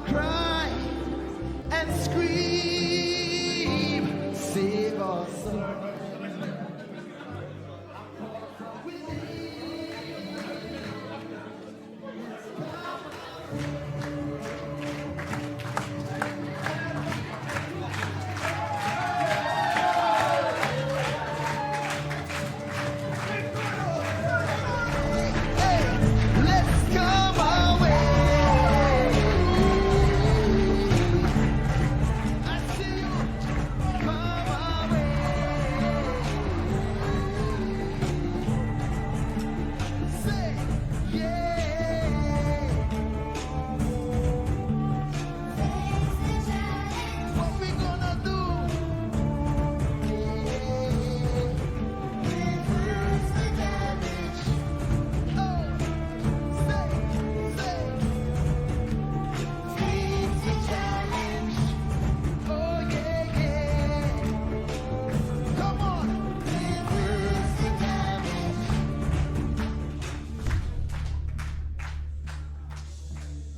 Cry and scream, save us.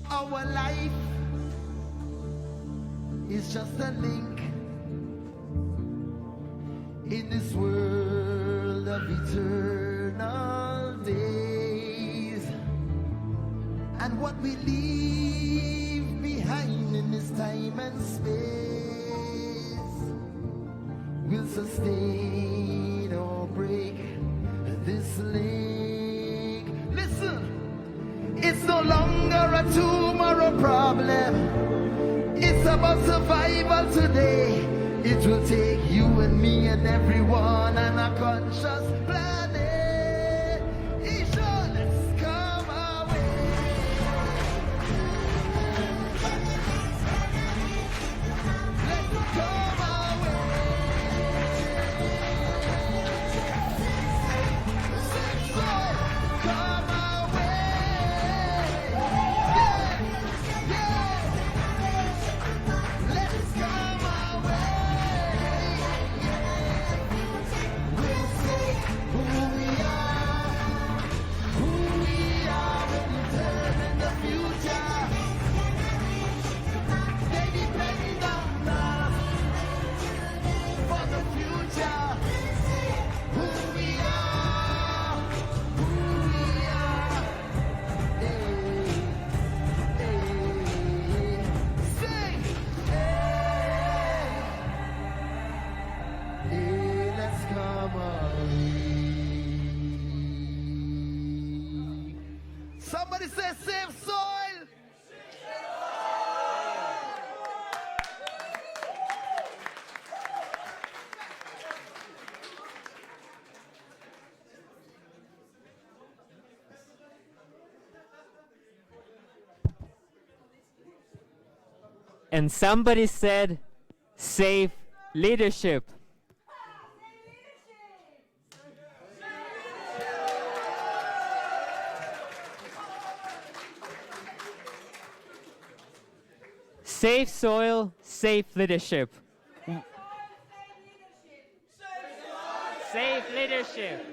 Our life is just a link in this world of eternal days, and what we leave behind in this time and space will sustain or break this link. Listen. It's no longer a tomorrow problem. It's about survival today. It will take you and me and everyone on a conscious planet. Isha, let's come away. Let's come away. SaveSoil, come away. Somebody say SaveSoil. And somebody said, save leadership. Save soil, save leadership. Save leadership.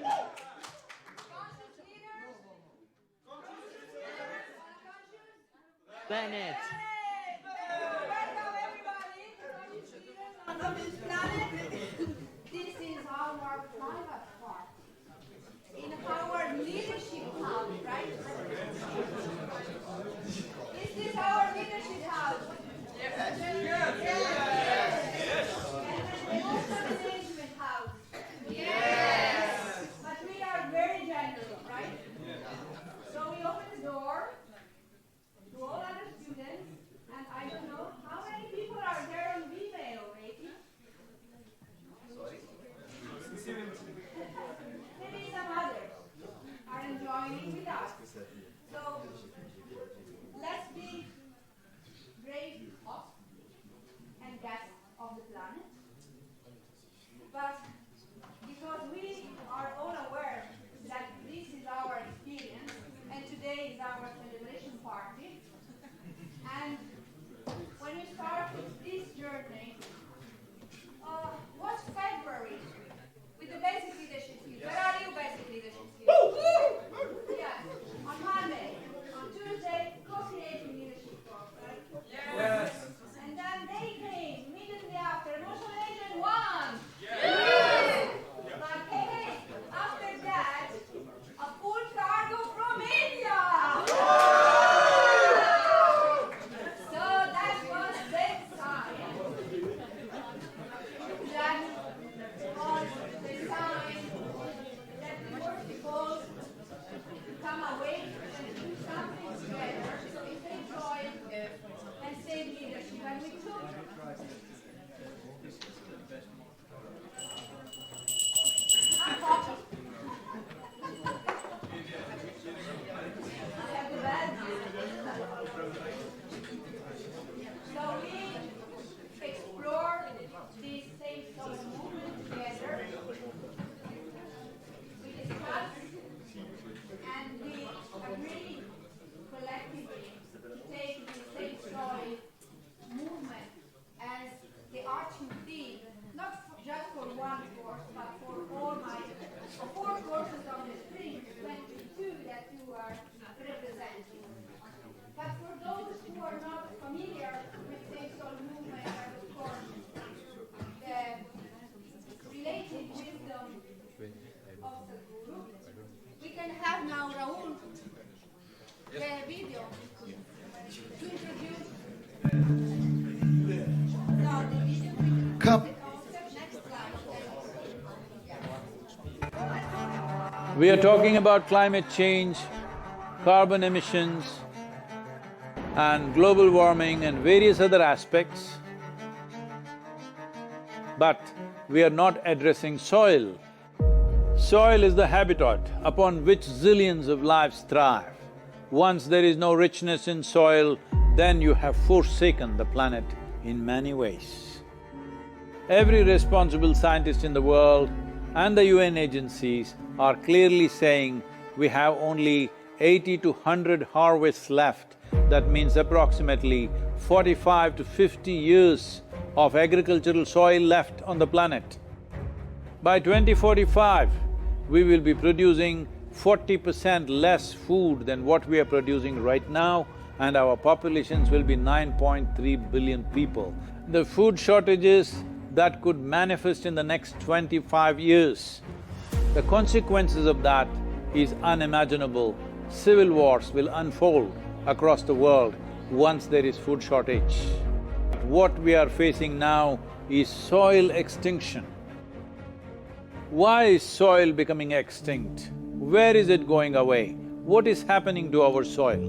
Planet. This is our private part. In our leadership house, right? Is this our leadership house? Yes. Yes. And also the management house. Yes. But we are very generous, right? So we open the door to all other students, and I don't know how many people are there on Vimeo, maybe? Maybe some others are enjoying with us. So let's be brave of and guests of the planet. But because we are all aware that this is our experience and today is our celebration party, and when we started this journey, what's February with the basic leadership skills? Where are you, basic leadership skills? Yes. On Monday, on Tuesday, co-creating leadership course, right? Yes. And then they came immediately after emotional agent 1. Yes. But hey, after that, a full cargo from India. So that was the sign. That was the sign that we were supposed to come away and do something together in SaveSoil and SaveLeadership. And we took a copy. I have the badge. So we explored this SaveSoil movement together. We discussed and we agreed collectively to take the SaveSoil movement as the arching theme, not just for one course, but for all my 4 courses on the spring 22 that you are representing. But for those who are not familiar with SaveSoil movement and of course the related wisdom of Sadhguru, we can have now Rahul the video to introduce now the video to introduce Come. the concept. Next slide. We are talking about climate change, carbon emissions, and global warming and various other aspects. But we are not addressing soil. Soil is the habitat upon which zillions of lives thrive. Once there is no richness in soil, then you have forsaken the planet in many ways. Every responsible scientist in the world and the UN agencies are clearly saying we have only 80 to 100 harvests left. That means approximately 45 to 50 years of agricultural soil left on the planet. By 2045, we will be producing 40% less food than what we are producing right now, and our populations will be 9.3 billion people. The food shortages that could manifest in the next 25 years, the consequences of that is unimaginable. Civil wars will unfold across the world once there is food shortage. What we are facing now is soil extinction. Why is soil becoming extinct? Where is it going away? What is happening to our soil?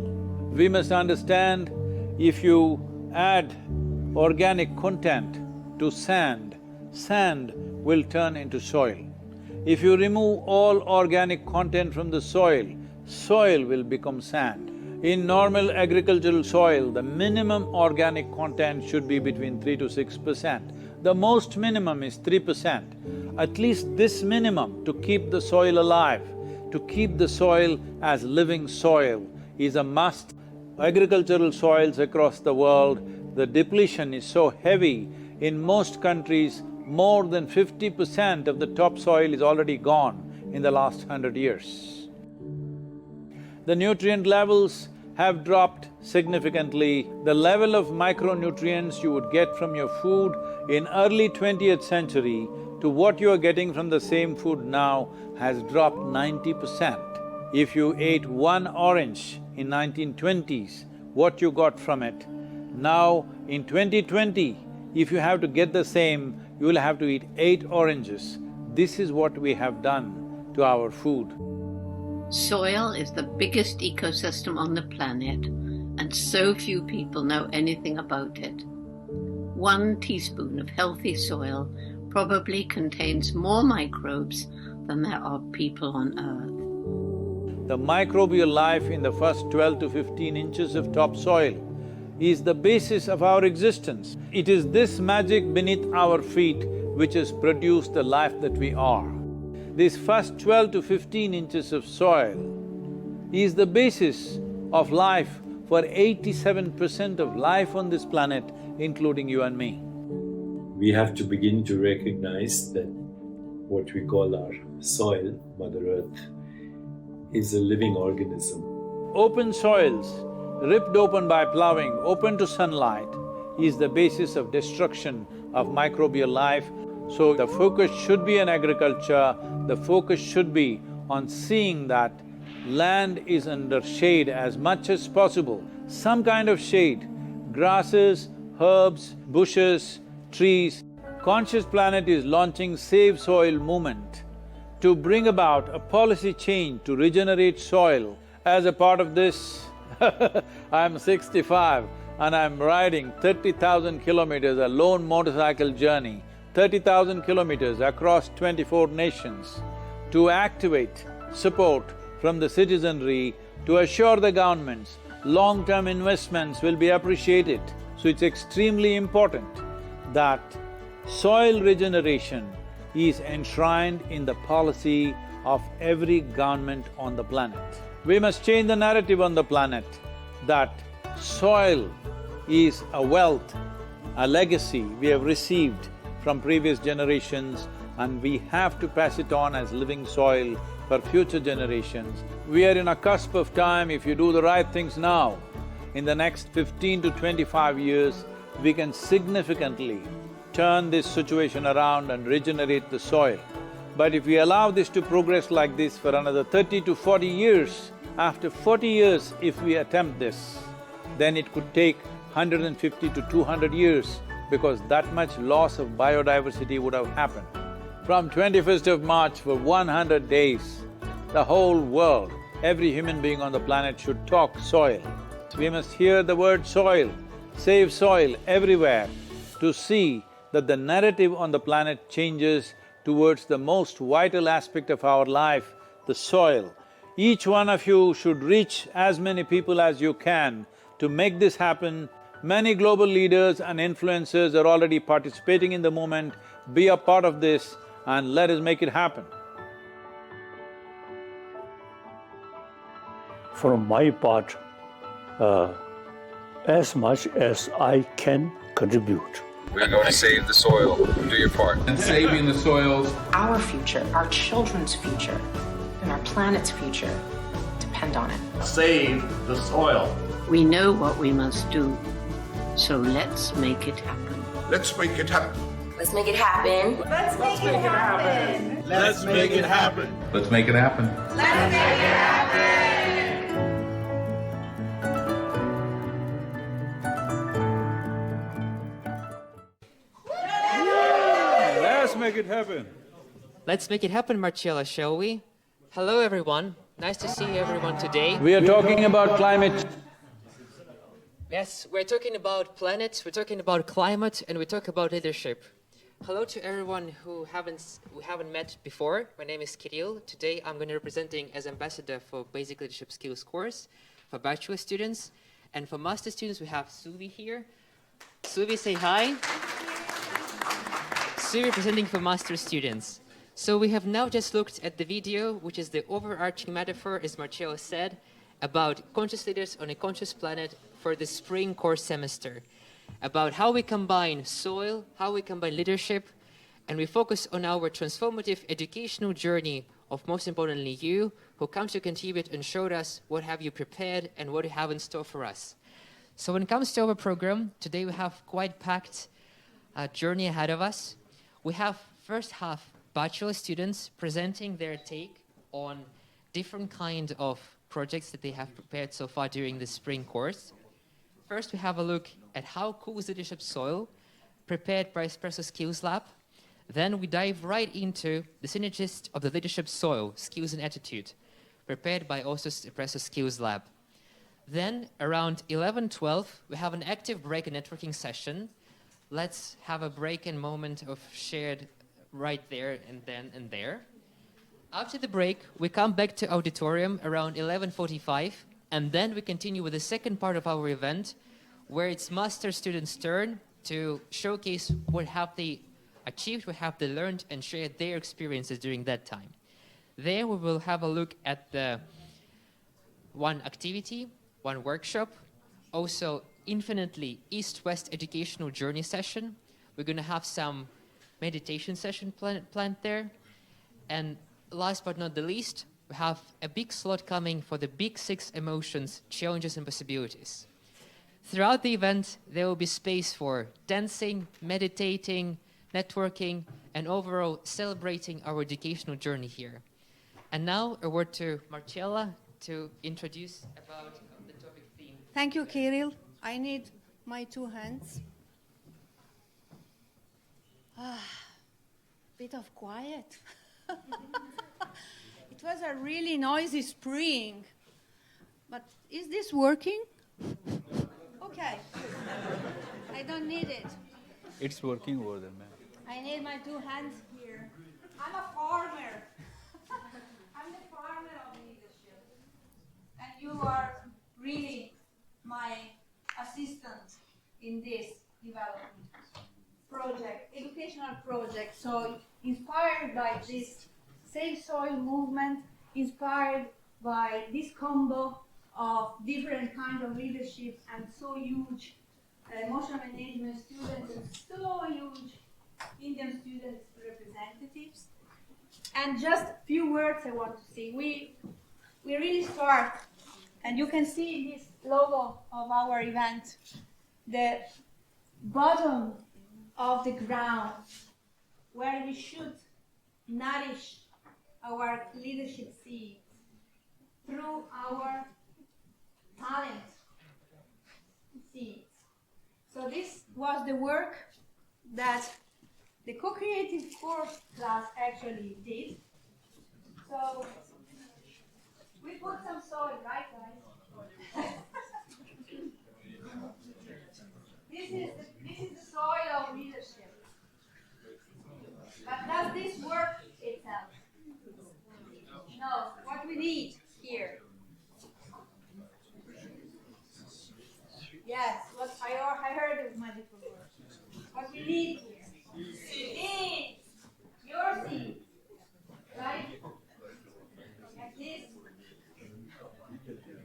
We must understand, if you add organic content to sand, sand will turn into soil. If you remove all organic content from the soil, soil will become sand. In normal agricultural soil, the minimum organic content should be between 3 to 6%. The most minimum is 3%. At least this minimum to keep the soil alive, to keep the soil as living soil is a must. Agricultural soils across the world, the depletion is so heavy, in most countries, more than 50% of the topsoil is already gone in the last 100 years. The nutrient levels have dropped significantly. The level of micronutrients you would get from your food in early 20th century to what you are getting from the same food now has dropped 90%. If you ate one orange in 1920s, what you got from it, now in 2020, if you have to get the same, you will have to eat 8 oranges. This is what we have done to our food. Soil is the biggest ecosystem on the planet, and so few people know anything about it. 1 teaspoon of healthy soil probably contains more microbes than there are people on Earth. The microbial life in the first 12 to 15 inches of topsoil is the basis of our existence. It is this magic beneath our feet which has produced the life that we are. This first 12 to 15 inches of soil is the basis of life for 87% of life on this planet, including you and me. We have to begin to recognize that what we call our soil, Mother Earth, is a living organism. Open soils, ripped open by ploughing, open to sunlight, is the basis of destruction of microbial life. So the focus should be on agriculture, the focus should be on seeing that land is under shade as much as possible, some kind of shade, grasses, herbs, bushes, trees. Conscious Planet is launching SaveSoil movement to bring about a policy change to regenerate soil. As a part of this, I'm 65 and I'm riding 30,000 kilometers, a lone motorcycle journey, 30,000 kilometers across 24 nations to activate support from the citizenry to assure the governments long-term investments will be appreciated. So it's extremely important that soil regeneration is enshrined in the policy of every government on the planet. We must change the narrative on the planet that soil is a wealth, a legacy we have received from previous generations, and we have to pass it on as living soil for future generations. We are in a cusp of time. If you do the right things now, in the next 15 to 25 years, we can significantly turn this situation around and regenerate the soil. But if we allow this to progress like this for another 30 to 40 years, after 40 years if we attempt this, then it could take 150 to 200 years because that much loss of biodiversity would have happened. From 21st of March for 100 days, the whole world, every human being on the planet should talk soil. We must hear the word soil, save soil everywhere to see that the narrative on the planet changes towards the most vital aspect of our life, the soil. Each one of you should reach as many people as you can to make this happen. Many global leaders and influencers are already participating in the movement. Be a part of this and let us make it happen. From my part, as much as I can contribute. We're going to save the soil. Do your part. And saving the soils. Our future, our children's future, and our planet's future depend on it. Save the soil. We know what we must do, so let's make it happen. Let's make it happen. Let's make it happen. Let's make it happen. Let's make it happen. Let's make it happen. Let's make it happen. Let's make it happen. Let's make it happen, Marcella, shall we? Hello, everyone. Nice to see everyone today. We are talking about climate. Yes, we're talking about planets, we're talking about climate, and we talk about leadership. Hello to everyone who we haven't met before. My name is Kirill. Today I'm going to be representing as ambassador for Basic Leadership Skills course for bachelor students. And for master students, we have Suvi here. Suvi, say hi. Suvi representing for master students. So we have now just looked at the video, which is the overarching metaphor, as Marcella said, about conscious leaders on a conscious planet for the spring course semester, about how we combine soil, how we combine leadership, and we focus on our transformative educational journey of, most importantly, you, who come to contribute and showed us what have you prepared and what you have in store for us. So when it comes to our program, today we have quite packed journey ahead of us. We have first half bachelor students presenting their take on different kind of projects that they have prepared so far during the spring course. First, we have a look at how cool is leadership soil, prepared by EspresssoSkillsLAB. Then we dive right into the synergist of the leadership soil, skills and attitude, prepared by also EspresssoSkillsLAB. Then, around 11:12, we have an active break and networking session. Let's have a break and moment of shared right there and then and there. After the break, we come back to auditorium around 11:45, and then we continue with the second part of our event, where it's master students' turn to showcase what have they achieved, what have they learned, and share their experiences during that time. There we will have a look at the one activity, one workshop, also infinitely East-West educational journey session. We're going to have some meditation session planned there. And last but not the least, we have a big slot coming for the big 6 emotions, challenges and possibilities. Throughout the event, there will be space for dancing, meditating, networking, and overall celebrating our educational journey here. And now a word to Marcella to introduce about the topic theme. Thank you, Kirill. I need my 2 hands. Bit of quiet. It was a really noisy spring. But is this working? Okay. I don't need it. It's working over there, man. I need my 2 hands here. I'm a farmer. I'm the farmer of leadership. And you are really my assistant in this development project, educational project. So inspired by this SaveSoil movement, inspired by this combo of different kinds of leadership and so huge emotional management students and so huge Indian students representatives. And just a few words I want to say. We really start, and you can see in this logo of our event, the bottom of the ground where we should nourish our leadership seeds through our talent seeds. So this was the work that the co-creative course class actually did. So we put some soil, right, guys? This is the soil of leadership. But does this work itself? No. What we need here. Yes, what I heard a magical word. What we need here is your seed, right? Like this.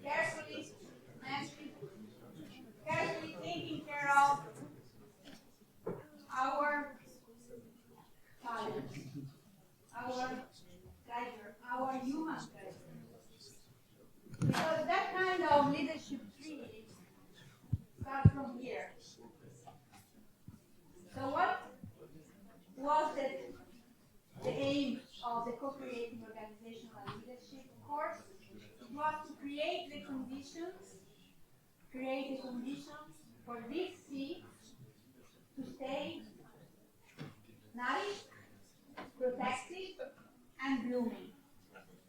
Carefully, nicely, carefully taking care of our talent, our treasure, our human treasure. Because that kind of leadership tree starts from here. So what was the aim of the co-creating organizational leadership course? It was to create the conditions for these seeds to stay nourished, protected, and blooming.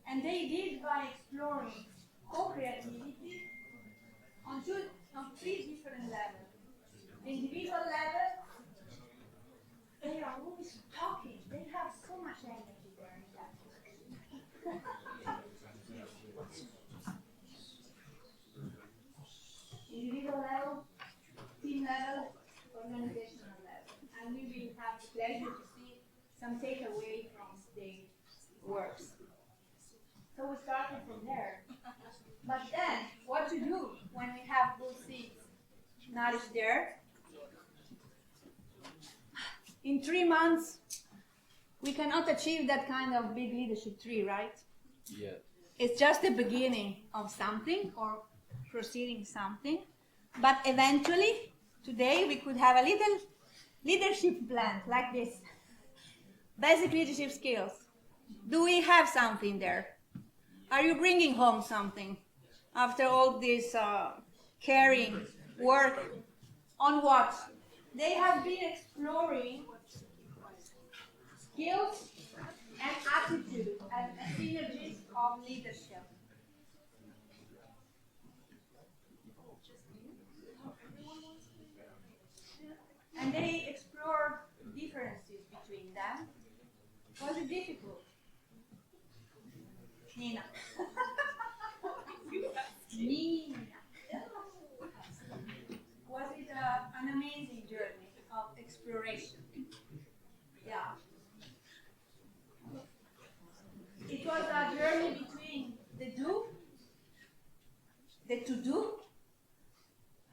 And they did by exploring co-creativity on 3 different levels. The individual level, they are always talking. They have so much energy there in that. Individual level, team level, organizational level. And we will have the pleasure to see some takeaway from the works. So we started from there. But then, what to do when we have those seeds nourished there? In 3 months, we cannot achieve that kind of big leadership tree, right? Yeah. It's just the beginning of something or proceeding something. But eventually, today, we could have a little leadership plan like this. Basic leadership skills. Do we have something there? Are you bringing home something after all this caring work on what? They have been exploring skills and attitude as synergies of leadership. And they explore differences between them. Was it difficult? Nina. Nina. Was it an amazing journey of exploration? Yeah. It was a journey between the to do,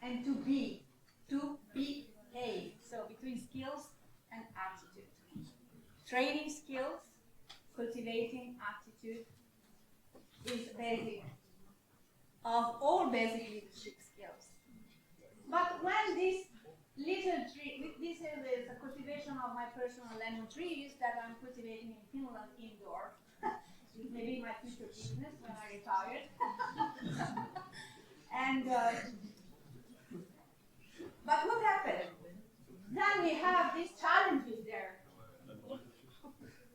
and to behave. So between skills and attitude. Training skills, cultivating attitude is basic of all basic leadership skills. But when this little tree, this is a cultivation of my personal lemon trees that I'm cultivating in Finland indoor. It may be my future business when I retire. And but what happened? Then we have these challenges there.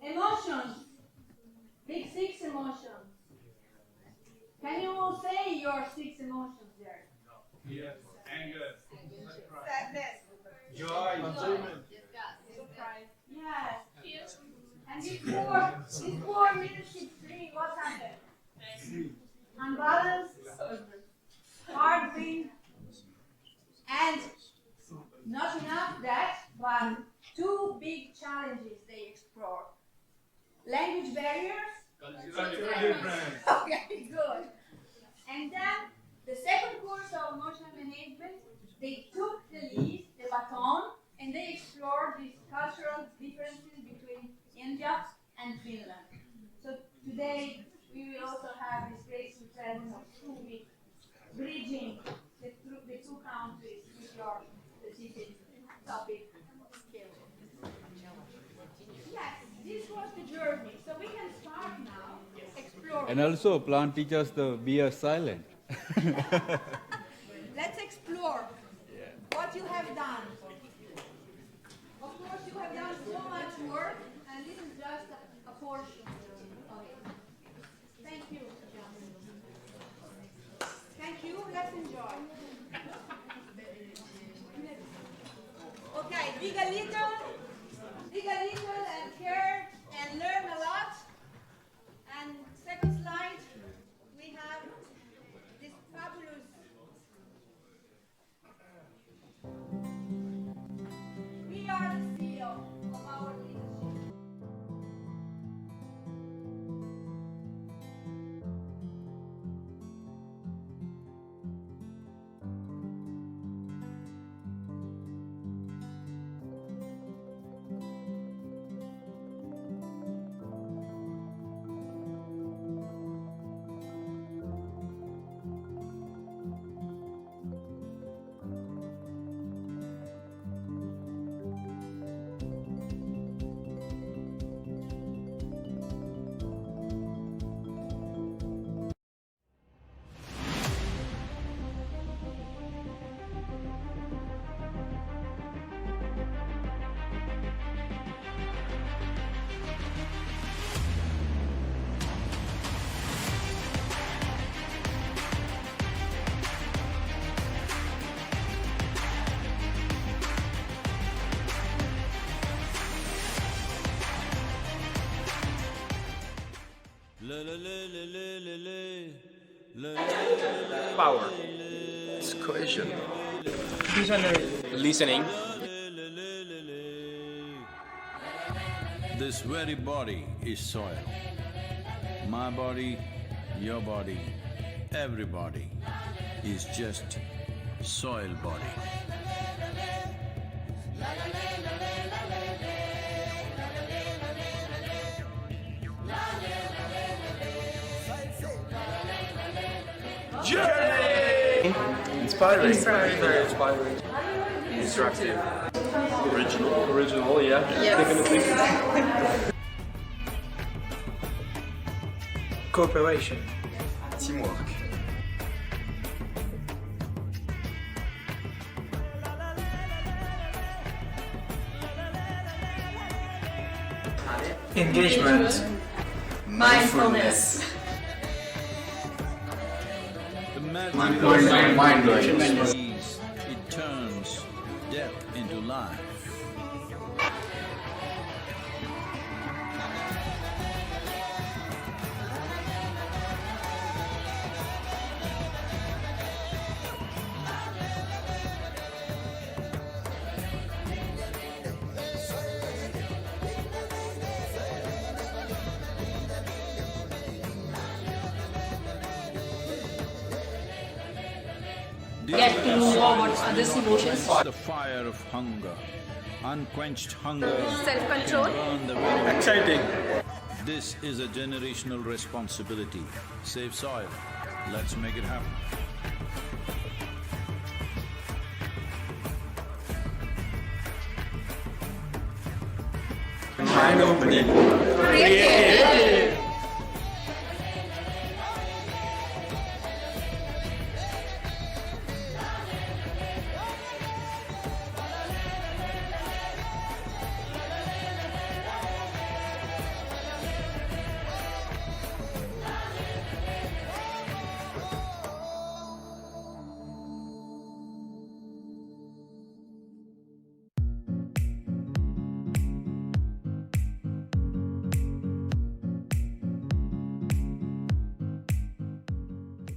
Emotions, big 6 emotions. Can you all say your 6 emotions there? Yes. Anger. Sadness. Joy. Surprise. Yes. And this poor leadership tree, what happened? Unbalanced, hard thing, and not enough that, but 2 big challenges they explore. Language barriers. Okay, good. And then the second course of emotional management, they took the lead, the baton, and they explored these cultural differences between India and Finland. So today we will also have this graceful presence of 2 weeks bridging the 2 countries with your specific topic skills. Yes, this was the journey. So we can start now exploring. And also plant teachers to be silent. Let's explore what you have done. Of course, you have done so much work, and this is just a portion of it. Thank you. Thank you. Let's enjoy. Okay, dig a little and care and learn a lot. And second slide, we have this fabulous. We are the CEO of our leadership. Power. It's cohesion. Listening. This very body is soil. My body, your body, everybody is just soil body. Inspiring. Very inspiring. Instructive. Original, yeah. Definitely. Cooperation. Teamwork. Engagement. Mindfulness. Mind-blowing. It turns death into life. get to know about others' emotions. The fire of hunger, unquenched hunger. Self-control. Burn the very Exciting. This is a generational responsibility. Save soil. Let's make it happen. Mind-opening. Creative.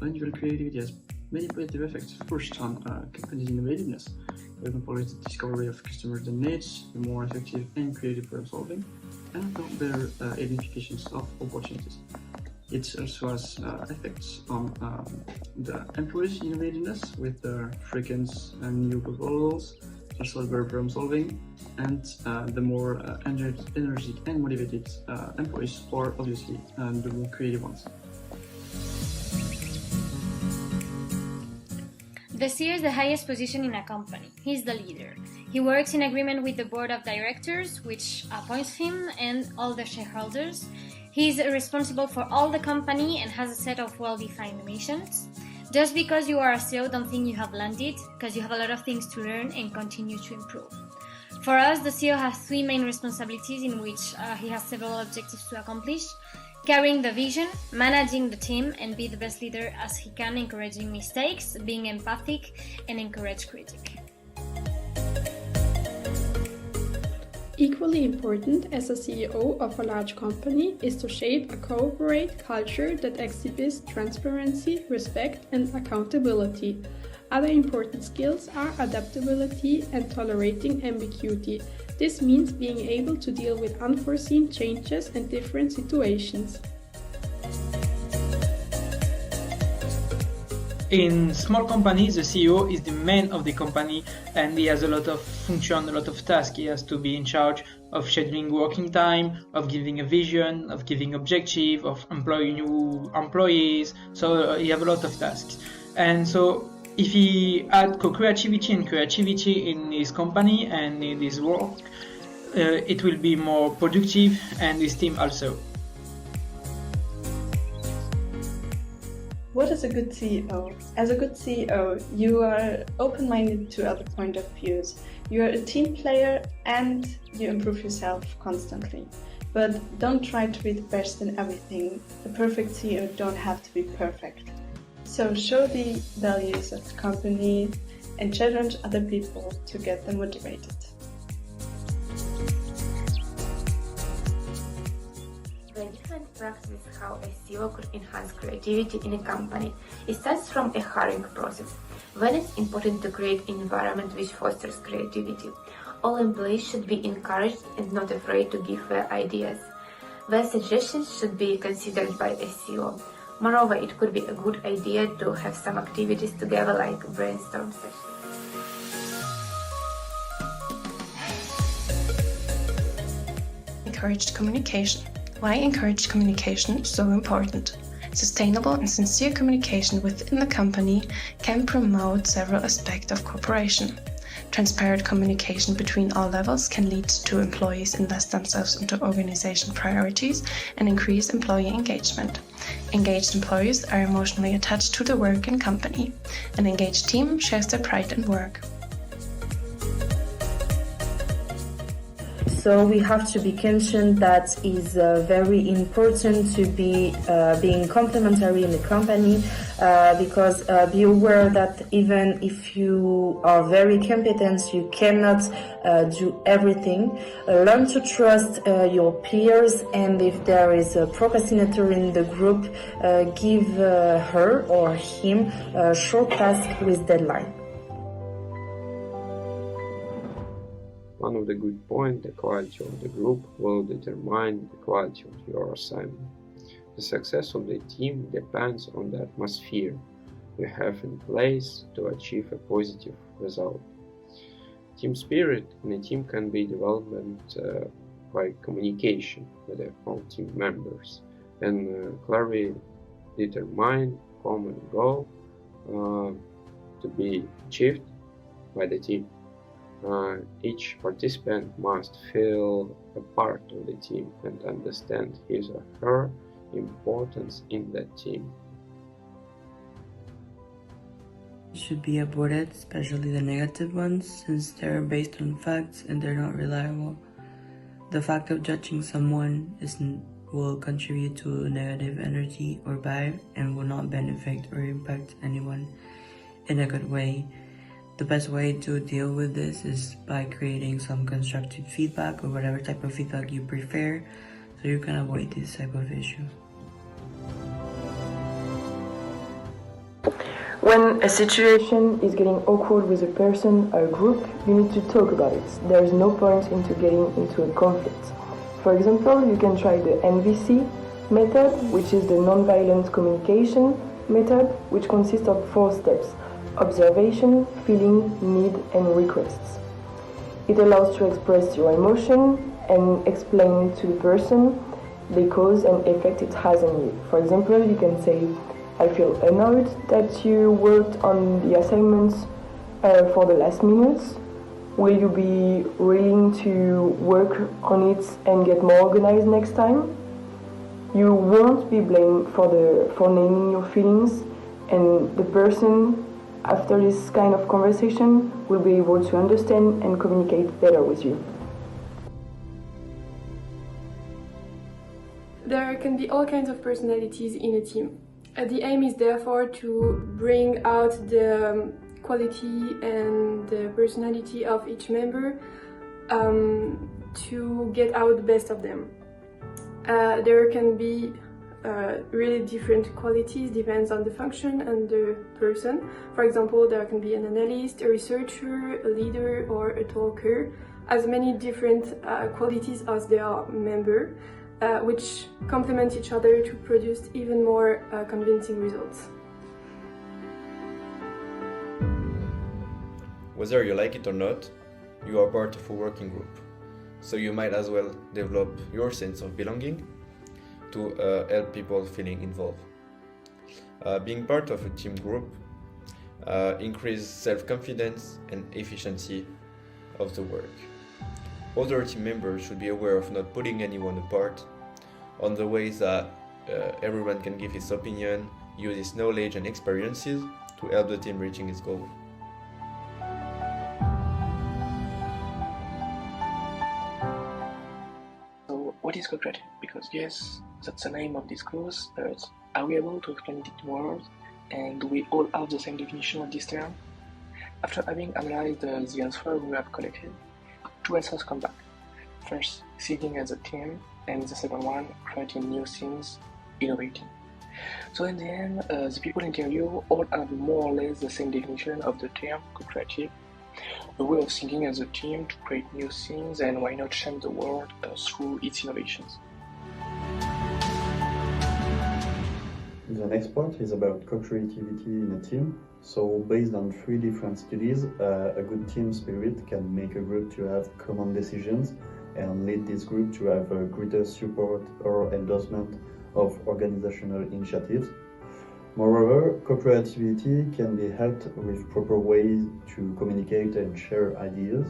Individual creativity has many positive effects. First, on companies' innovativeness. For example, it's the discovery of customers' needs, the more effective and creative problem solving, and the better identifications of opportunities. It also has effects on the employees' innovativeness with the frequent and new proposals, also better problem solving, and the more energetic and motivated employees are obviously the more creative ones. The CEO is the highest position in a company. He is the leader. He works in agreement with the board of directors, which appoints him, and all the shareholders. He is responsible for all the company and has a set of well-defined missions. Just because you are a CEO, don't think you have landed, because you have a lot of things to learn and continue to improve. For us, the CEO has three main responsibilities in which he has several objectives to accomplish: carrying the vision, managing the team, and be the best leader as he can, encouraging mistakes, being empathic, and encourage critique. Equally important as a CEO of a large company is to shape a corporate culture that exhibits transparency, respect, and accountability. Other important skills are adaptability and tolerating ambiguity. This means being able to deal with unforeseen changes and different situations. In small companies, the CEO is the man of the company and he has a lot of function, a lot of tasks. He has to be in charge of scheduling working time, of giving a vision, of giving objective, of employing new employees. So he have a lot of tasks. And so if he add co-creativity and creativity in his company and in his work, it will be more productive and his team also. What is a good CEO? As a good CEO, you are open-minded to other point of views. You are a team player and you improve yourself constantly. But don't try to be the best in everything. A perfect CEO don't have to be perfect. So show the values of the company and challenge other people to get them motivated. There are different practices how a CEO could enhance creativity in a company. It starts from a hiring process, when it's important to create an environment which fosters creativity. All employees should be encouraged and not afraid to give their ideas. Their suggestions should be considered by a CEO. Moreover, it could be a good idea to have some activities together like brainstorm sessions. Encouraged communication. Why encouraged communication is so important? Sustainable and sincere communication within the company can promote several aspects of cooperation. Transparent communication between all levels can lead to employees invest themselves into organization priorities and increase employee engagement. Engaged employees are emotionally attached to the work and company. An engaged team shares their pride in work. So we have to be conscious that it's very important to be being complementary in the company because be aware that even if you are very competent, you cannot do everything. Learn to trust your peers, and if there is a procrastinator in the group, give her or him a short task with deadline. One of the good points, the quality of the group will determine the quality of your assignment. The success of the team depends on the atmosphere. we have in place to achieve a positive result. Team spirit in a team can be developed by communication with all team members and clearly determine common goal to be achieved by the team. Each participant must feel a part of the team and understand his or her importance in that team. Should be avoided, especially the negative ones, since they're based on facts and they're not reliable. The fact of judging someone will contribute to negative energy or vibe and will not benefit or impact anyone in a good way. The best way to deal with this is by creating some constructive feedback or whatever type of feedback you prefer, so you can avoid this type of issue. When a situation is getting awkward with a person or a group, you need to talk about it. There is no point into getting into a conflict. For example, you can try the NVC method, which is the nonviolent communication method, which consists of 4 steps: observation, feeling, need, and requests. It allows to express your emotion and explain to the person the cause and effect it has on you. For example, you can say, I feel annoyed that you worked on the assignments for the last minutes. Will you be willing to work on it and get more organized next time? You won't be blamed for naming your feelings, and the person after this kind of conversation will be able to understand and communicate better with you. There can be all kinds of personalities in a team. The aim is therefore to bring out the quality and the personality of each member to get out the best of them. There can be really different qualities, depends on the function and the person. For example, there can be an analyst, a researcher, a leader, or a talker, as many different qualities as there are members, which complement each other to produce even more convincing results. Whether you like it or not, you are part of a working group, so you might as well develop your sense of belonging to help people feeling involved. Being part of a team group increases self-confidence and efficiency of the work. Other team members should be aware of not putting anyone apart, on the ways that everyone can give his opinion, use his knowledge and experiences to help the team reaching its goal. So what is co-creative? Because yes, that's the name of this course, but are we able to explain it in words? And do we all have the same definition of this term? After having analyzed the answer we have collected, 2 answers come back. First, thinking as a team, and the second one, creating new things, innovating. So in the end, the people interviewed all have more or less the same definition of the term co-creative, a way of thinking as a team to create new things, and why not change the world through its innovations. The next part is about co-creativity in a team. So based on 3 different studies, a good team spirit can make a group to have common decisions and lead this group to have a greater support or endorsement of organizational initiatives. Moreover, co-creativity can be helped with proper ways to communicate and share ideas.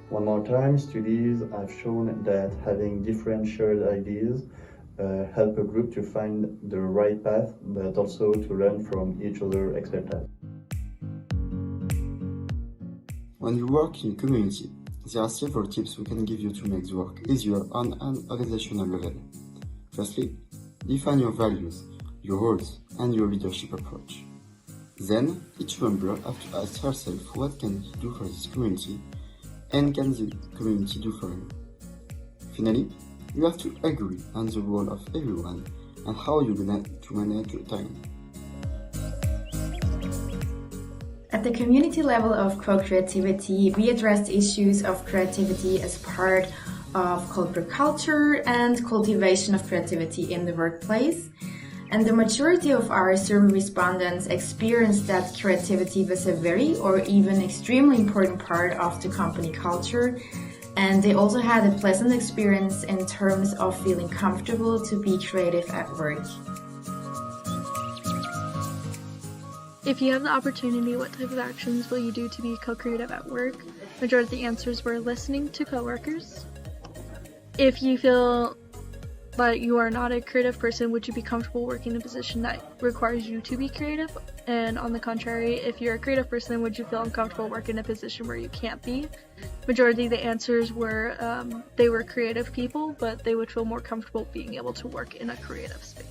One more time, studies have shown that having different shared ideas help a group to find the right path, but also to learn from each other's expertise. When you work in community, there are several tips we can give you to make the work easier on an organizational level. Firstly, define your values, your roles, and your leadership approach. Then, each member has to ask herself what can he do for this community, and can the community do for him. Finally, you have to agree on the role of everyone and how you're going to manage your time. At the community level of co-creativity, we addressed issues of creativity as part of corporate culture and cultivation of creativity in the workplace. And the majority of our survey respondents experienced that creativity was a very or even extremely important part of the company culture, and they also had a pleasant experience in terms of feeling comfortable to be creative at work. If you have the opportunity, what type of actions will you do to be co-creative at work? Majority of the answers were listening to coworkers. If you feel that you are not a creative person, would you be comfortable working in a position that requires you to be creative? And on the contrary, if you're a creative person, would you feel uncomfortable working in a position where you can't be? Majority of the answers were they were creative people, but they would feel more comfortable being able to work in a creative space.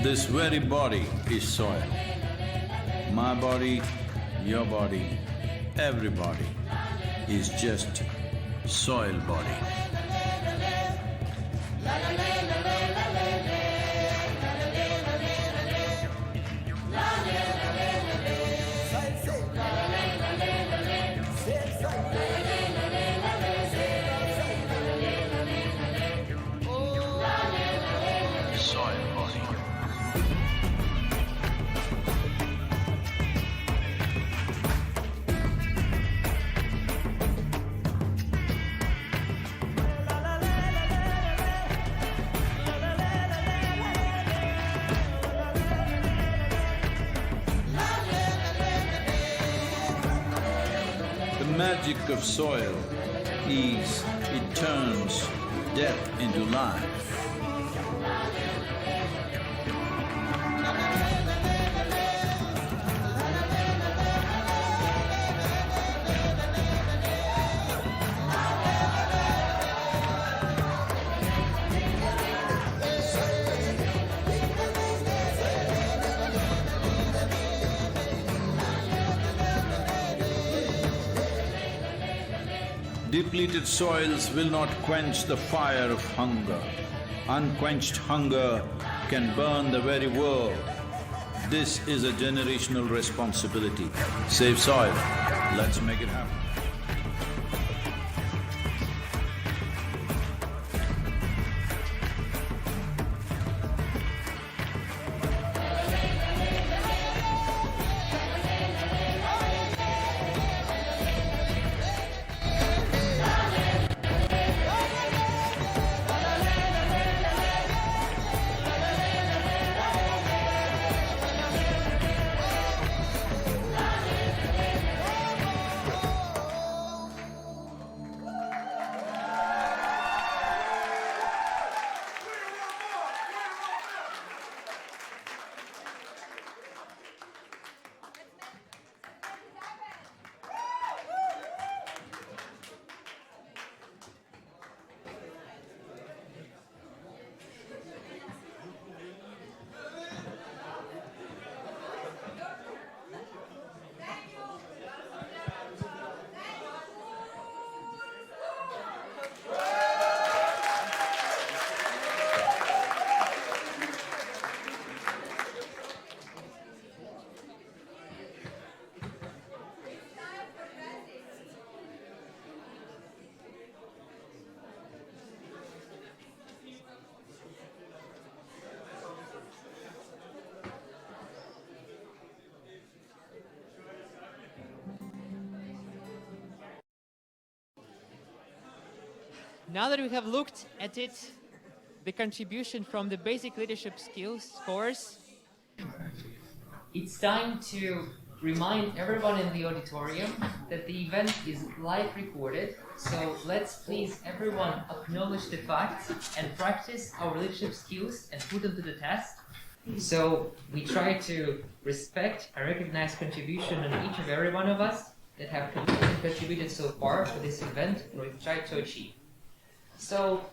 This very body is soil. My body, your body, everybody is just soil body. The magic of soil is it turns death into life. Depleted soils will not quench the fire of hunger. Unquenched hunger can burn the very world. This is a generational responsibility. Save soil. Let's make it happen. Now that we have looked at it, the contribution from the basic leadership skills course, it's time to remind everyone in the auditorium that the event is live recorded, so let's please everyone acknowledge the facts and practice our leadership skills and put them to the test. So we try to respect and recognize contribution on each and every one of us that have contributed so far to this event and we've tried to achieve. So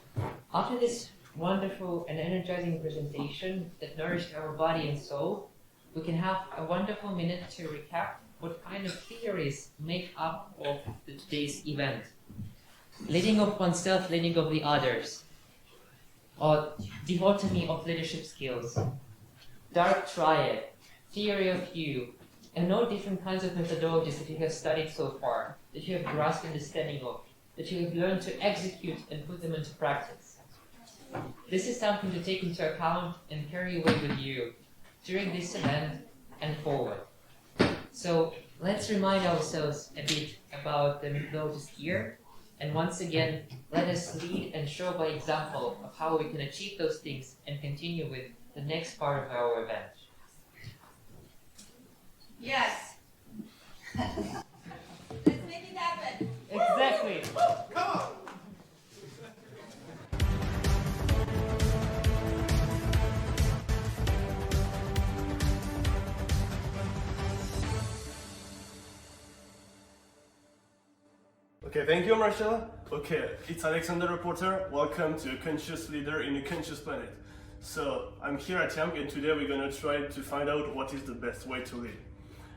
after this wonderful and energizing presentation that nourished our body and soul, we can have a wonderful minute to recap what kind of theories make up of today's event. Leading of oneself, leading of the others, or dichotomy of leadership skills, dark triad, theory of you, and all different kinds of methodologies that you have studied so far, that you have grasped understanding of, that you have learned to execute and put them into practice. This is something to take into account and carry away with you during this event and forward. So let's remind ourselves a bit about the methodologies here, and once again, let us lead and show by example of how we can achieve those things and continue with the next part of our event. Yes. Let's make it happen. Exactly. Come on. Okay, thank you, Marcella. Okay, it's Alexander Reporter. Welcome to A Conscious Leader in a Conscious Planet. So, I'm here at JAMK and today we're gonna try to find out what is the best way to lead.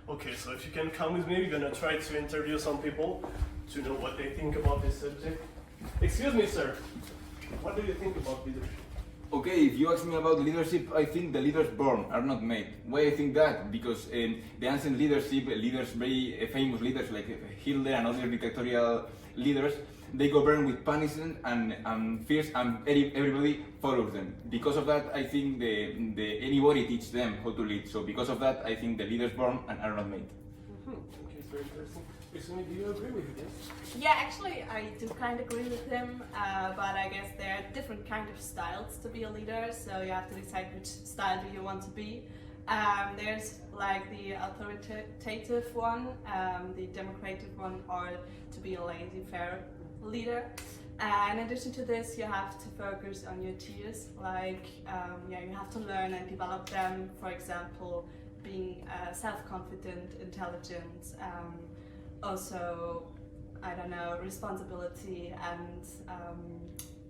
Okay, so if you can come with me, we're gonna try to interview some people to know what they think about this subject. Excuse me, sir. What do you think about leadership? Okay, if you ask me about leadership, I think the leaders born are not made. Why I think that? Because the ancient leadership, leaders, very famous leaders like Hitler and other dictatorial leaders, they govern with punishment and fears, and everybody follows them. Because of that, I think anybody teach them how to lead. So because of that, I think the leaders born are not made. Okay, very interesting. Isumi, do you agree with this? Yeah, actually, I do kind of agree with him, but I guess there are different kind of styles to be a leader, so you have to decide which style do you want to be. There's like the authoritative one, the democratic one, or to be a laissez-faire leader. In addition to this, you have to focus on your tiers, like you have to learn and develop them, for example, being self-confident, intelligent, also, I don't know, responsibility and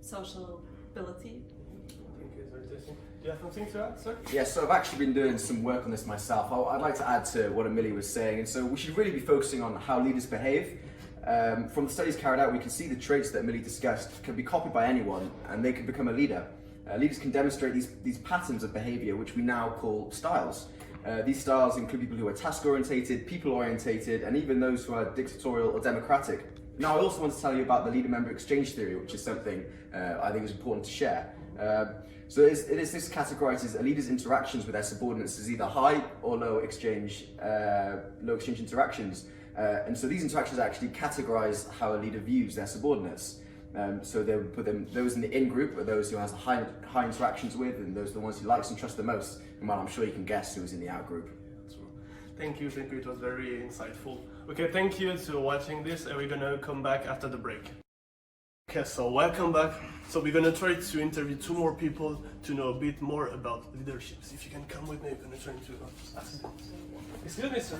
social ability. Thank you, it's very interesting. Do you have something to add, sir? Yeah, so I've actually been doing some work on this myself. I'd like to add to what Amelie was saying, and so we should really be focusing on how leaders behave. From the studies carried out, we can see the traits that Amelie discussed can be copied by anyone, and they can become a leader. Leaders can demonstrate these patterns of behavior, which we now call styles. These styles include people who are task-orientated, people-orientated, and even those who are dictatorial or democratic. Now, I also want to tell you about the leader-member exchange theory, which is something I think is important to share. So this categorizes a leader's interactions with their subordinates as either high or low exchange interactions. And so these interactions actually categorize how a leader views their subordinates. So they would put those in the in-group are those who has high interactions with, and those are the ones he likes and trusts the most. And well, I'm sure you can guess who was in the out-group. Thank you, it was very insightful. Okay, thank you for watching this, and we're gonna come back after the break. Okay, so welcome back. So we're gonna try to interview 2 more people to know a bit more about leadership. So if you can come with me, we're gonna try to ask them. Excuse me, sir.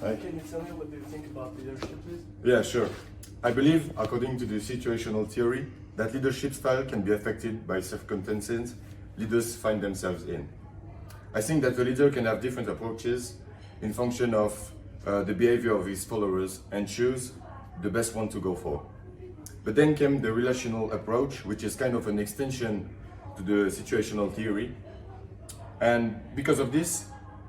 Hi. Can you tell me what do you think about leadership, please? Yeah, sure. I believe, according to the situational theory, that leadership style can be affected by circumstances leaders find themselves in. I think that the leader can have different approaches in function of the behavior of his followers and choose the best one to go for. But then came the relational approach, which is kind of an extension to the situational theory. And because of this,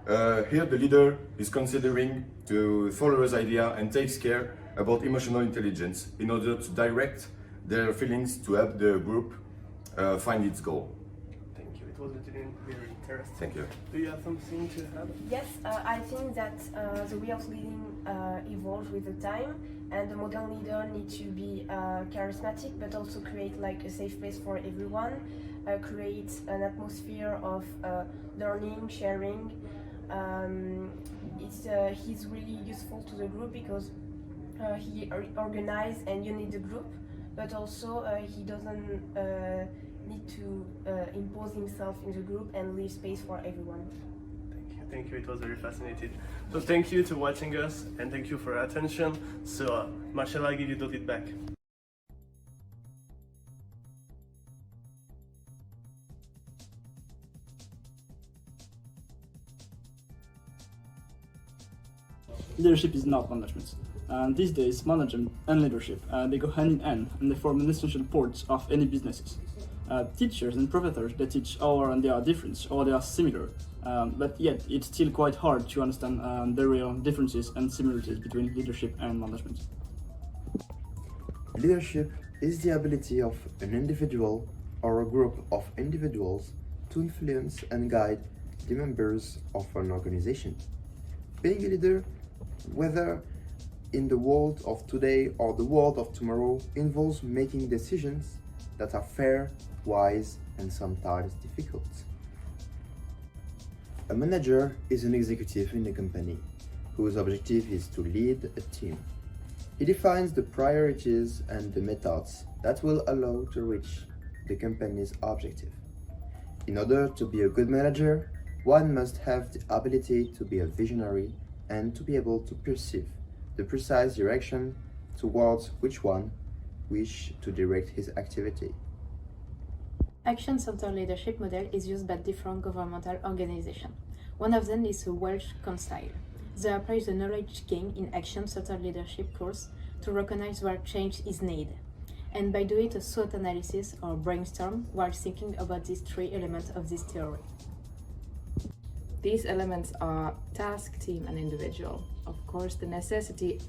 here the leader is considering the followers' idea and takes care about emotional intelligence in order to direct their feelings to help the group find its goal. Thank you. It was very interesting. Thank you. Do you have something to add? Yes, I think that the way of leading evolves with the time, and the modern leader needs to be charismatic, but also create like a safe place for everyone, create an atmosphere of learning, sharing, he's really useful to the group because he organizes and unites the group, but also he doesn't need to impose himself in the group and leave space for everyone. Thank you, it was very fascinating. So thank you to watching us and thank you for your attention. So Marcella, I give you the lead back. Leadership is not management. These days, management and leadership, they go hand in hand and they form an essential part of any businesses. Teachers and professors, they teach or they are different or they are similar, but yet it's still quite hard to understand the real differences and similarities between leadership and management. Leadership is the ability of an individual or a group of individuals to influence and guide the members of an organization. Being a leader, whether in the world of today or the world of tomorrow, involves making decisions that are fair, wise, and sometimes difficult. A manager is an executive in a company whose objective is to lead a team. He defines the priorities and the methods that will allow to reach the company's objective. In order to be a good manager, one must have the ability to be a visionary and to be able to perceive the precise direction towards which one wish to direct his activity. Action-centered leadership model is used by different governmental organizations. One of them is the Welsh Council. They apply the knowledge gained in action-centered leadership course to recognize where change is needed, and by doing a SWOT analysis or brainstorm while thinking about these three elements of this theory. These elements are task, team, and individual. Of course, the necessity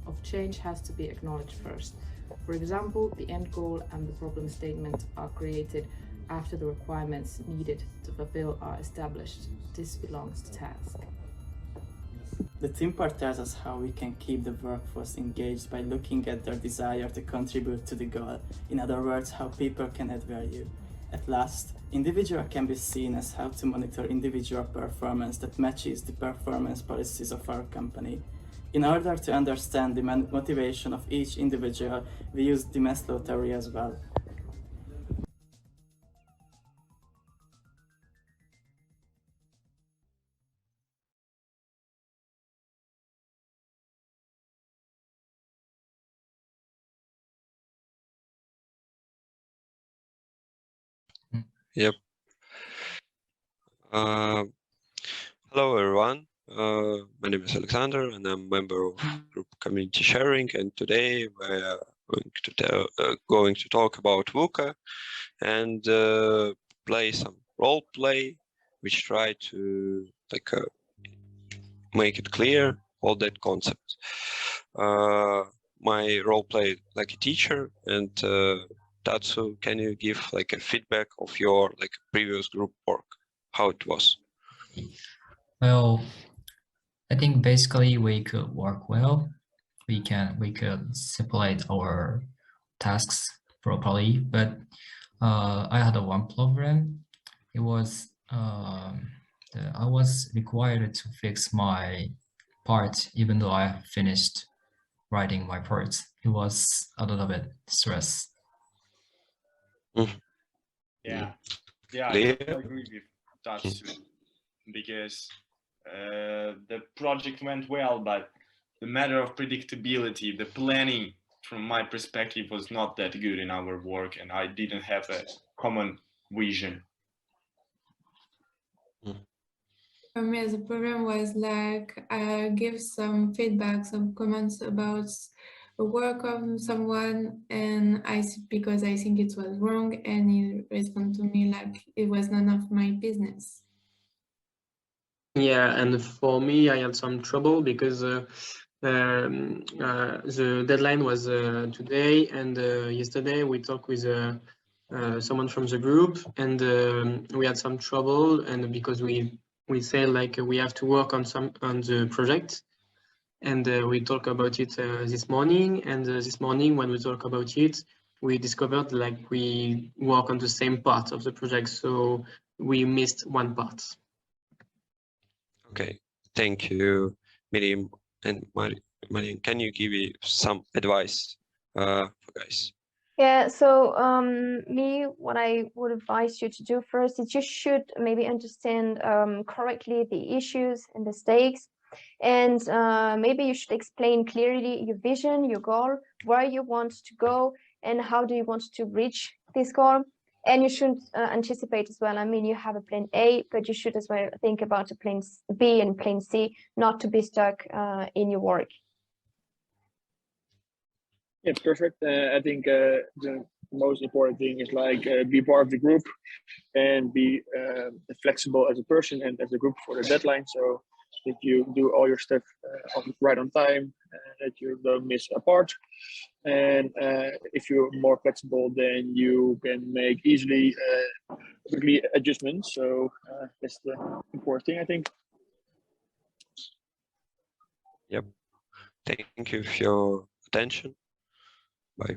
of change has to be acknowledged first. For example, the end goal and the problem statement are created after the requirements needed to fulfill are established. This belongs to task. The team part tells us how we can keep the workforce engaged by looking at their desire to contribute to the goal. In other words, how people can add value. At last, individual can be seen as how to monitor individual performance that matches the performance policies of our company. In order to understand the motivation of each individual, we use the Maslow theory as well. Yep. Hello everyone. My name is Alexander and I'm a member of group community sharing, and today we are going to talk about VUCA and play some role play which try to make it clear all that concepts. My role play like a teacher, and Tatsu, can you give like a feedback of your previous group work, how it was? Well, I think basically we could work well. We could separate our tasks properly, but I had one problem. It was I was required to fix my part even though I finished writing my parts. It was a little bit stress. Yeah, I agree with that too, because the project went well, but the matter of predictability, the planning from my perspective was not that good in our work, and I didn't have a common vision. For me, the problem was like I give some feedback, some comments about the work of someone, and because I think it was wrong, and he responded to me like it was none of my business. Yeah, and for me, I had some trouble because the deadline was today, and yesterday we talked with someone from the group, and we had some trouble, and because we say like we have to work on the project, and we talk about it this morning, and this morning when we talk about it, we discovered like we work on the same part of the project, so we missed one part. Okay, thank you. Miriam and Marian, can you give me some advice for guys? Yeah, so what I would advise you to do first is you should maybe understand correctly the issues and the stakes, and maybe you should explain clearly your vision, your goal, where you want to go, and how do you want to reach this goal. And you should anticipate as well. I mean, you have a plan A, but you should as well think about a plan B and plan C, not to be stuck in your work. Yeah, perfect. I think the most important thing is like be part of the group and be flexible as a person and as a group for the deadline. So that you do all your stuff right on time, that you don't miss a part. And if you're more flexible, then you can make easily quickly adjustments. So that's the important thing, I think. Yep. Thank you for your attention. Bye.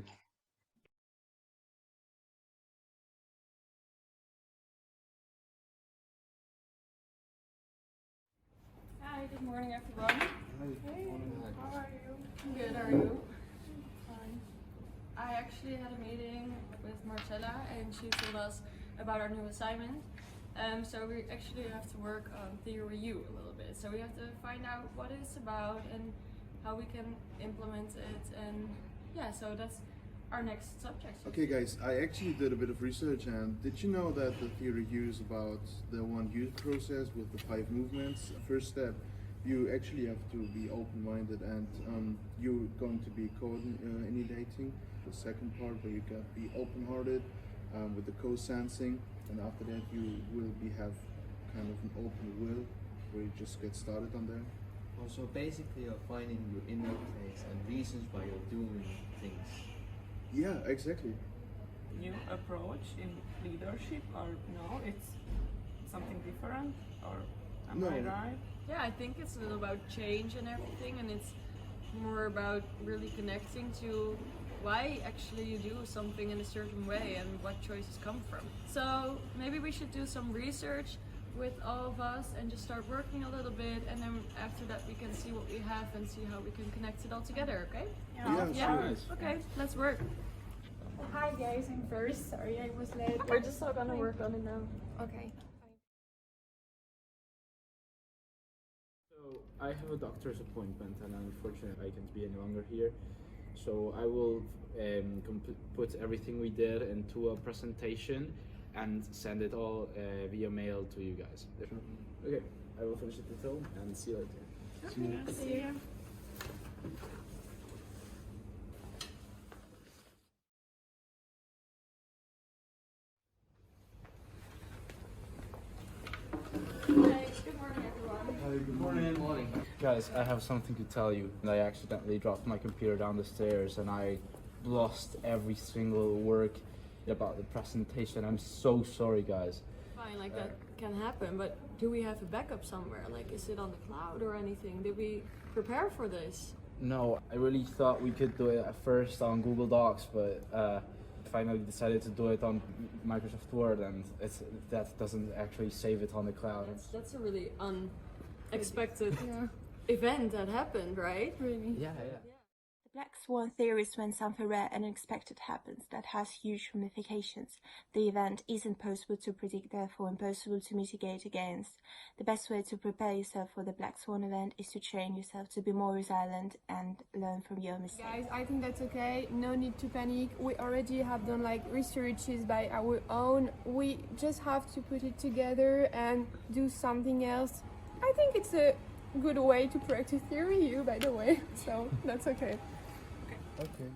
Hi, good morning, everyone. Hey, how are you? I'm good, how are you? Fine. I actually had a meeting with Marcella and she told us about our new assignment. So we actually have to work on theory U a little bit. So we have to find out what it's about and how we can implement it, and yeah, so that's our next subject. Okay guys, I actually did a bit of research, and did you know that the theory U is about the one U process with the 5 movements? First step, you actually have to be open-minded, and you're going to be coordinating. The second part where you can be open-hearted with the co-sensing, and after that you will have kind of an open will where you just get started on there. Also, basically you're finding your inner place and reasons why you're doing things. Yeah, exactly. New approach in leadership, or no, it's something different, or am I right? Yeah, I think it's a little about change and everything, and it's more about really connecting to why actually you do something in a certain way and what choices come from. So maybe we should do some research with all of us and just start working a little bit, and then after that we can see what we have and see how we can connect it all together, okay? Yeah. Okay, let's work. Hi guys, I'm first. Sorry I was late. We're just all gonna work on it now. Okay. So I have a doctor's appointment and unfortunately I can't be any longer here. So I will put everything we did into a presentation and send it all via mail to you guys. Okay, I will finish it at home and see you later. Okay, see you. Good morning. Guys, I have something to tell you. I accidentally dropped my computer down the stairs and I lost every single work about the presentation. I'm so sorry, guys. Fine, like that can happen, but do we have a backup somewhere? Like, is it on the cloud or anything? Did we prepare for this? No, I really thought we could do it at first on Google Docs, but finally decided to do it on Microsoft Word, and that doesn't actually save it on the cloud. That's a really unexpected event that happened, right? Really? Yeah. The black swan theory is when something rare and unexpected happens that has huge ramifications. The event isn't possible to predict, therefore impossible to mitigate against. The best way to prepare yourself for the black swan event is to train yourself to be more resilient and learn from your mistakes. Guys, I think that's okay. No need to panic. We already have done like researches by our own. We just have to put it together and do something else. I think it's a good way to practice theory U, by the way, so that's okay. Okay.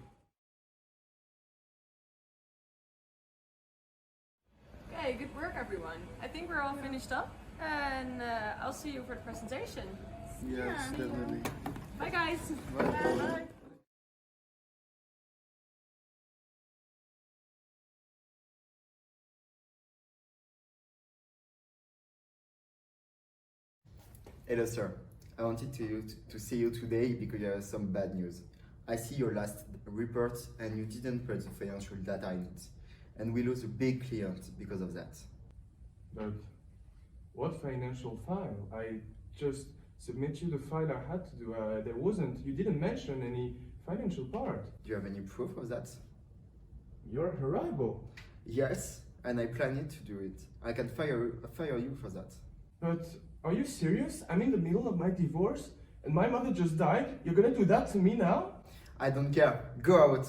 Okay, good work everyone. I think we're all finished up, and I'll see you for the presentation. Yes, definitely. Bye guys. Bye. Hello sir, I wanted to see you today because I have some bad news. I see your last report and you didn't put the financial data in it. And we lose a big client because of that. But what financial file? I just submit you the file I had to do. You didn't mention any financial part. Do you have any proof of that? You're horrible. Yes, and I plan to do it. I can fire you for that. But are you serious? I'm in the middle of my divorce and my mother just died. You're gonna do that to me now? I don't care. Go out.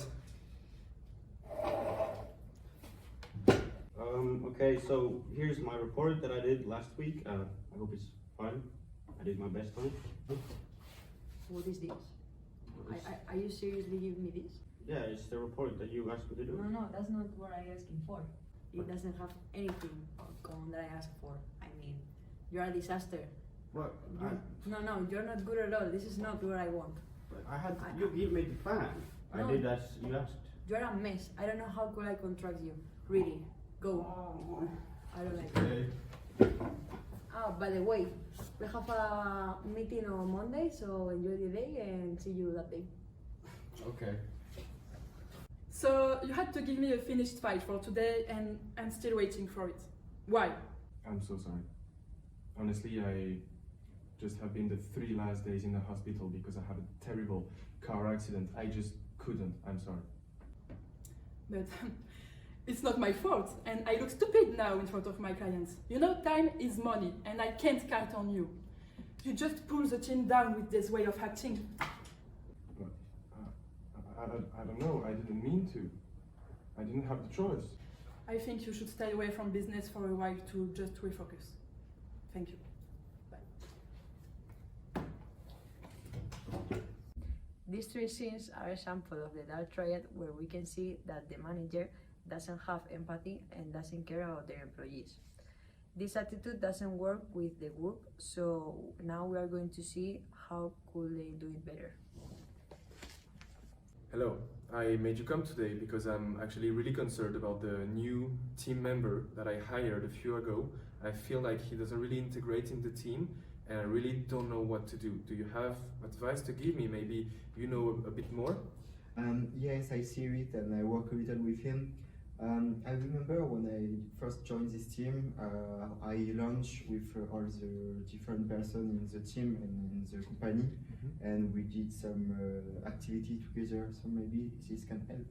Okay, so here's my report that I did last week. I hope it's fine. I did my best on it. What is this? Are you seriously giving me this? Yeah, it's the report that you asked me to do. No, that's not what I asking for. It doesn't have anything on that I asked for. I mean, you're a disaster. What? No, you're not good at all. This is not what I want. You made the plan. No. I did as you asked. You're a mess. I don't know how could I contract you. Really. Go. I don't like it. Oh, by the way, we have a meeting on Monday, so enjoy the day and see you that day. Okay. So you had to give me a finished file for today and I'm still waiting for it. Why? I'm so sorry. Honestly, I just have been the 3 last days in the hospital because I had a terrible car accident. I just couldn't. I'm sorry. But it's not my fault and I look stupid now in front of my clients. You know, time is money and I can't count on you. You just pull the team down with this way of acting. I don't know. I didn't mean to. I didn't have the choice. I think you should stay away from business for a while to just refocus. Thank you. These 3 scenes are a sample of the dark triad where we can see that the manager doesn't have empathy and doesn't care about their employees. This attitude doesn't work with the group, so now we are going to see how could they do it better. Hello, I made you come today because I'm actually really concerned about the new team member that I hired a few ago. I feel like he doesn't really integrate in the team and I really don't know what to do. Do you have advice to give me? Maybe you know a bit more? Yes, I see it and I work a little with him. I remember when I first joined this team, I launched with all the different persons in the team and in the company, and we did some activity together, so maybe this can help.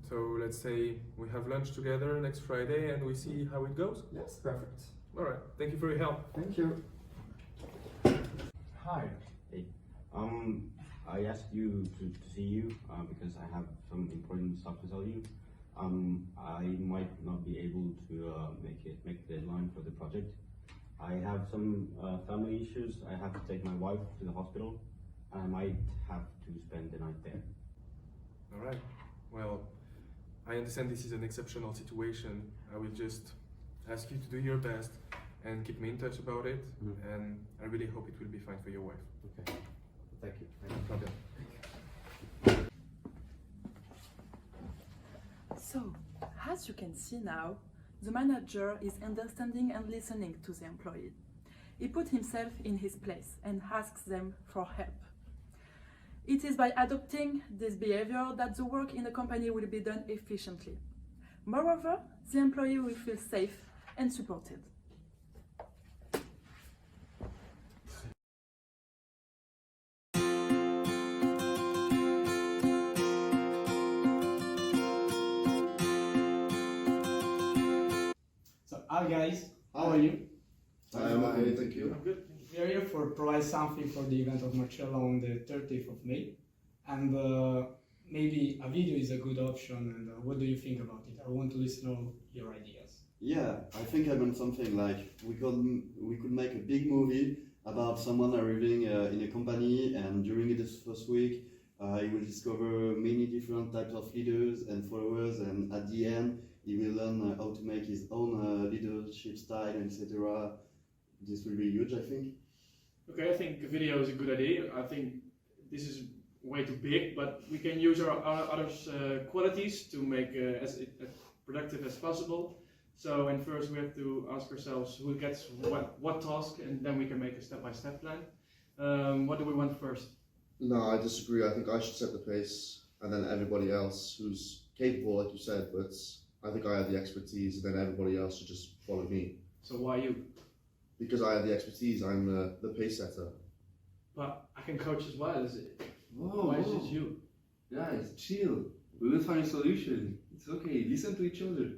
So let's say we have lunch together next Friday and we see how it goes? Yes, perfect. All right, thank you for your help. Thank you. Hi. Hey. I asked you to see you because I have some important stuff to tell you. I might not be able to make the deadline for the project. I have some family issues. I have to take my wife to the hospital and I might have to spend the night there. All right. Well, I understand this is an exceptional situation. I will just ask you to do your best and keep me in touch about it. And I really hope it will be fine for your wife. Okay. Thank you. No problem. So, as you can see now, the manager is understanding and listening to the employee. He puts himself in his place and asks them for help. It is by adopting this behavior that the work in the company will be done efficiently. Moreover, the employee will feel safe and supported. Hi guys, how are you? I am okay, thank you. I'm good. We are here for provide something for the event of Marcella on the 30th of May, and maybe a video is a good option. And what do you think about it? I want to listen to your ideas. Yeah, I think I meant something like we could make a big movie about someone arriving in a company, and during this first week, he will discover many different types of leaders and followers, and at the end, he will learn how to make his own leadership style, etc. This will be huge, I think. Okay, I think the video is a good idea. I think this is way too big, but we can use our others' qualities to make as productive as possible. So, and first we have to ask ourselves who gets what task, and then we can make a step-by-step plan. What do we want first? No, I disagree. I think I should set the pace, and then everybody else who's capable, like you said, but I think I have the expertise, and then everybody else should just follow me. So why you? Because I have the expertise, I'm the pace setter. But I can coach as well. Is it? Whoa, Why is whoa. it you? Guys, chill. We will find a solution. It's okay. Listen to each other.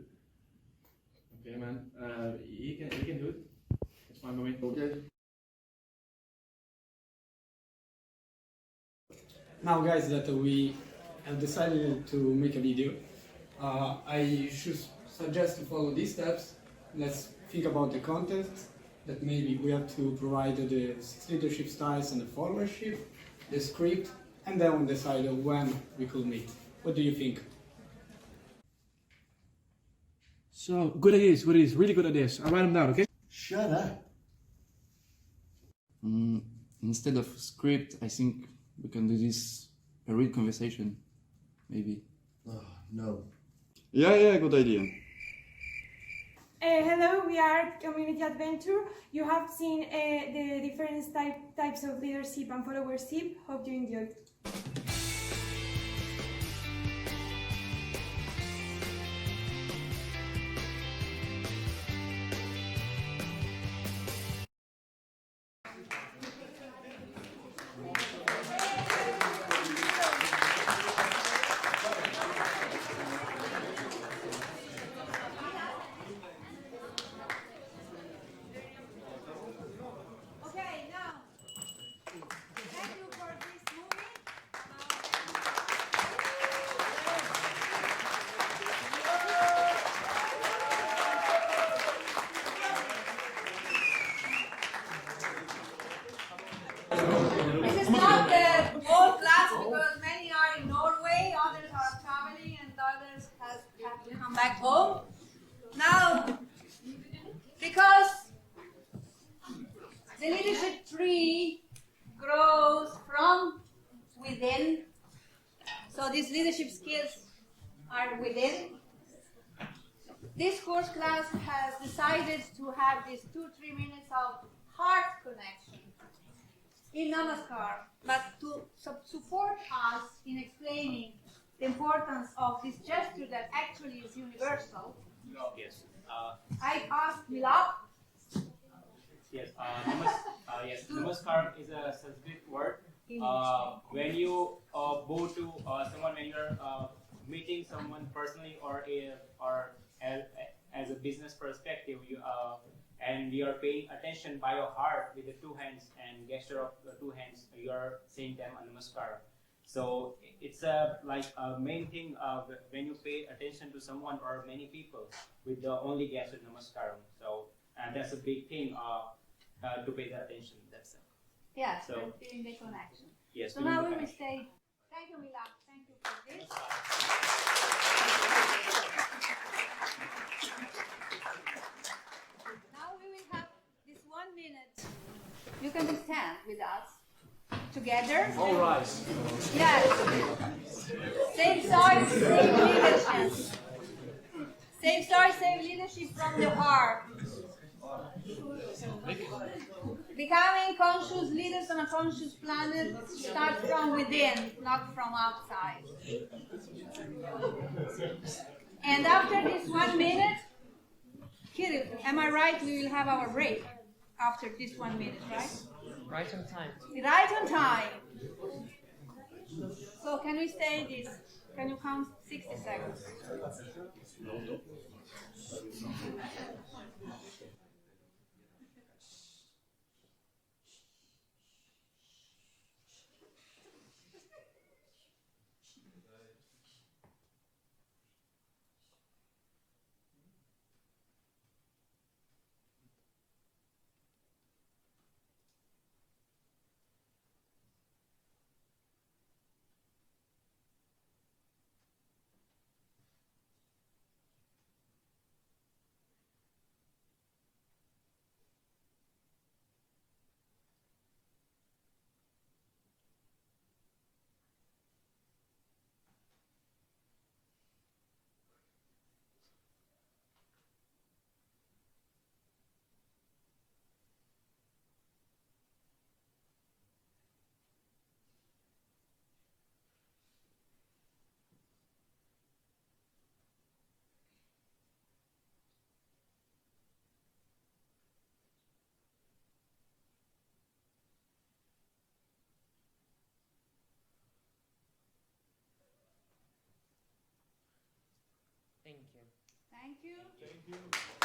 Okay, man. He can do it. It's fine by me. Okay. Now, guys, that we have decided to make a video, I should suggest to follow these steps. Let's think about the content, that maybe we have to provide the 6 leadership styles and the followership, the script, and then we'll decide when we could meet. What do you think? So, good ideas, really good ideas. I'll write them down, okay? Shut up. Instead of script, I think we can do this a real conversation, maybe. Oh, no. Yeah, good idea. Hello, we are Community Adventure. You have seen the different types of leadership and followership. Hope you enjoyed. Okay, now, thank you for this movie. This is not the whole class because many are in Norway, others are traveling, and others have to come back home. Now, because the leadership tree grows from within, so these leadership skills are within. This course class has decided to have these 2-3 minutes of heart connection in Namaskar, but to support us in explaining the importance of this gesture that actually is universal, Yes. I asked Milak. Yes. Namaskar is a Sanskrit word. When you bow to someone, when you're meeting someone personally or as a business perspective, and you are paying attention by your heart with the 2 hands and gesture of the 2 hands, you are saying them a Namaskar. So it's like a main thing when you pay attention to someone or many people with the only gesture Namaskar. So that's a big thing to pay the attention. That's it. Yes, So we're feeling the connection. yes. So we need now the we will connection. say, thank you, Milak. Thank you for this. Now we will have this 1 minute. You can stand with us together. All right. Yes. SaveSoil, save leadership. SaveSoil, save leadership from the heart. Becoming conscious leaders on a conscious planet starts from within, not from outside. And after this 1 minute, Kirill, am I right? We will have our break after this 1 minute, right? Right on time. Right on time. So can we say this? Can you count 60 seconds? Thank you. Thank you.